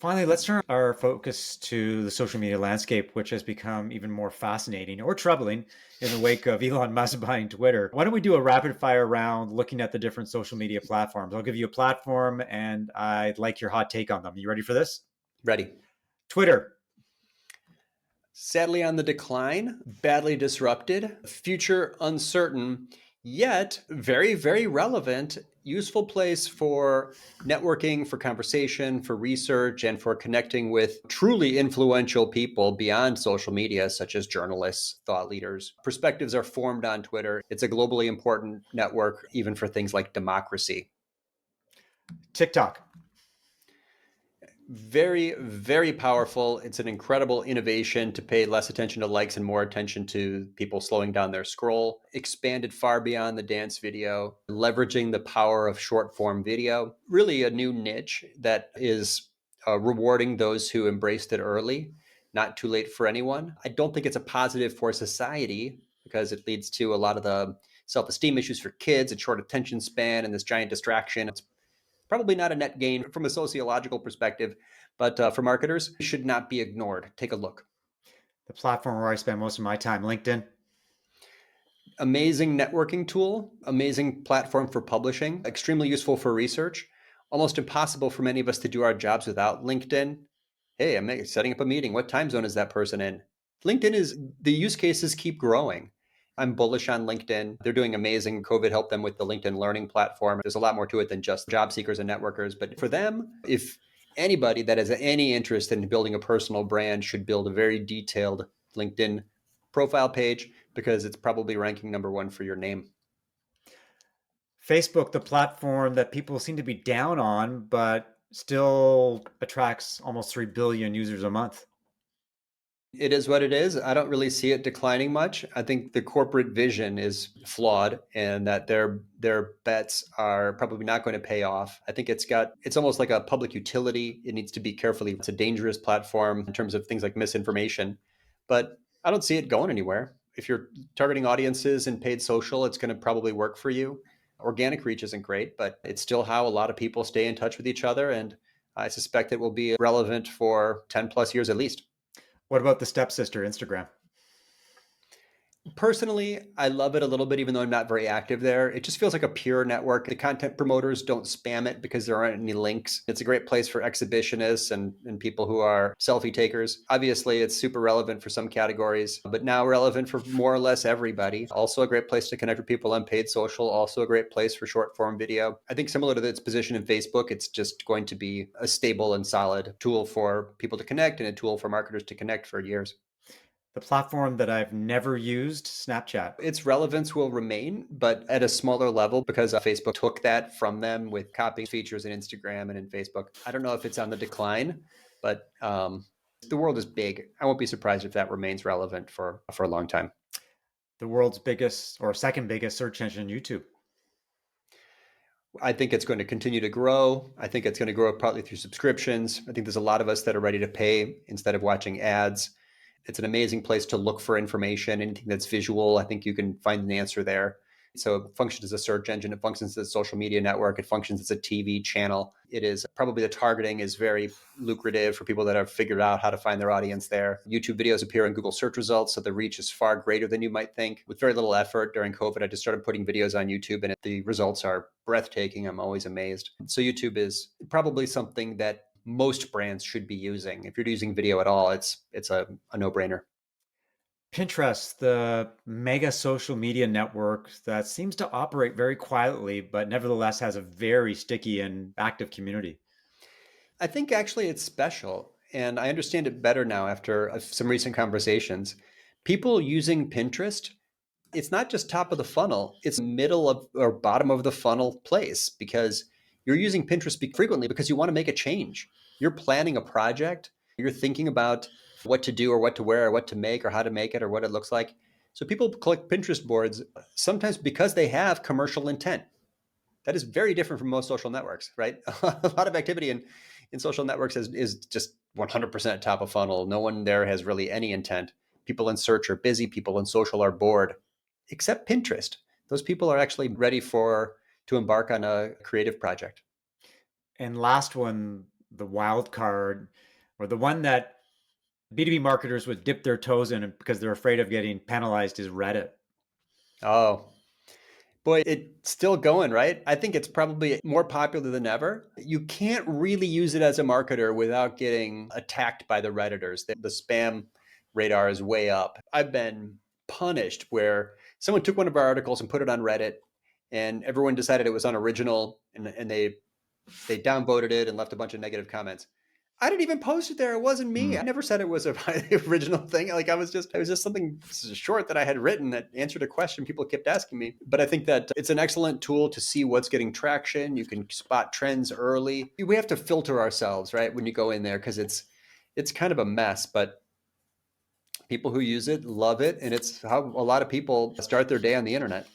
Finally, let's turn our focus to the social media landscape, which has become even more fascinating or troubling in the wake of Elon Musk buying Twitter. Why don't we do a rapid fire round looking at the different social media platforms? I'll give you a platform and I'd like your hot take on them. You ready for this? Ready. Twitter. Sadly on the decline, badly disrupted, future uncertain, yet very, very relevant, useful place for networking, for conversation, for research, and for connecting with truly influential people beyond social media, such as journalists, thought leaders. Perspectives are formed on Twitter. It's a globally important network, even for things like democracy. TikTok. Very, very powerful. It's an incredible innovation to pay less attention to likes and more attention to people slowing down their scroll. Expanded far beyond the dance video, leveraging the power of short form video. Really a new niche that is rewarding those who embraced it early. Not too late for anyone. I don't think it's a positive for society because it leads to a lot of the self esteem issues for kids and short attention span and this giant distraction. It's probably not a net gain from a sociological perspective, but for marketers, it should not be ignored. Take a look. The platform where I spend most of my time, LinkedIn. Amazing networking tool, amazing platform for publishing, extremely useful for research, almost impossible for many of us to do our jobs without LinkedIn. Hey, I'm setting up a meeting. What time zone is that person in? LinkedIn is, the use cases keep growing. I'm bullish on LinkedIn. They're doing amazing. COVID helped them with the LinkedIn learning platform. There's a lot more to it than just job seekers and networkers. But for them, if anybody that has any interest in building a personal brand should build a very detailed LinkedIn profile page because it's probably ranking number one for your name. Facebook, the platform that people seem to be down on, but still attracts almost 3 billion users a month. It is what it is. I don't really see it declining much. I think the corporate vision is flawed and that their bets are probably not going to pay off. I think it's almost like a public utility. It needs to be carefully. It's a dangerous platform in terms of things like misinformation, but I don't see it going anywhere. If you're targeting audiences in paid social, it's going to probably work for you. Organic reach isn't great, but it's still how a lot of people stay in touch with each other. And I suspect it will be relevant for 10 plus years at least. What about the stepsister, Instagram? Personally, I love it a little bit, even though I'm not very active there. It just feels like a pure network. The content promoters don't spam it because there aren't any links. It's a great place for exhibitionists and people who are selfie takers. Obviously, it's super relevant for some categories, but now relevant for more or less everybody. Also a great place to connect with people on paid social. Also a great place for short form video. I think similar to its position in Facebook, it's just going to be a stable and solid tool for people to connect and a tool for marketers to connect for years. The platform that I've never used, Snapchat. Its relevance will remain, but at a smaller level because Facebook took that from them with copying features in Instagram and in Facebook. I don't know if it's on the decline, but the world is big. I won't be surprised if that remains relevant for a long time. The world's biggest or second biggest search engine, YouTube. I think it's going to continue to grow. I think it's going to grow partly through subscriptions. I think there's a lot of us that are ready to pay instead of watching ads. It's an amazing place to look for information, anything that's visual. I think you can find an answer there. So it functions as a search engine. It functions as a social media network. It functions as a TV channel. It is probably the targeting is very lucrative for people that have figured out how to find their audience there. YouTube videos appear in Google search results, so the reach is far greater than you might think. With very little effort during COVID, I just started putting videos on YouTube and the results are breathtaking. I'm always amazed. So YouTube is probably something that most brands should be using. If you're using video at all, it's a no-brainer. Pinterest, the mega social media network that seems to operate very quietly, but nevertheless has a very sticky and active community. I think actually it's special, and I understand it better now after some recent conversations. People using Pinterest, it's not just top of the funnel, it's middle of or bottom of the funnel place because you're using Pinterest frequently because you want to make a change. You're planning a project, you're thinking about what to do or what to wear or what to make or how to make it or what it looks like. So people click Pinterest boards sometimes because they have commercial intent. That is very different from most social networks, right? A lot of activity in social networks is just 100% top of funnel. No one there has really any intent. People in search are busy. People in social are bored, except Pinterest. Those people are actually ready to embark on a creative project. And last one, the wild card or the one that B2B marketers would dip their toes in because they're afraid of getting penalized is Reddit. Oh, boy, it's still going, right? I think it's probably more popular than ever. You can't really use it as a marketer without getting attacked by the Redditors. The spam radar is way up. I've been punished where someone took one of our articles and put it on Reddit, and everyone decided it was unoriginal, and they downvoted it and left a bunch of negative comments. I didn't even post it there. It wasn't me. Mm. I never said it was a original thing. Like it was just something short that I had written that answered a question people kept asking me. But I think that it's an excellent tool to see what's getting traction. You can spot trends early. We have to filter ourselves, right, when you go in there, because it's kind of a mess. But people who use it love it, and it's how a lot of people start their day on the internet.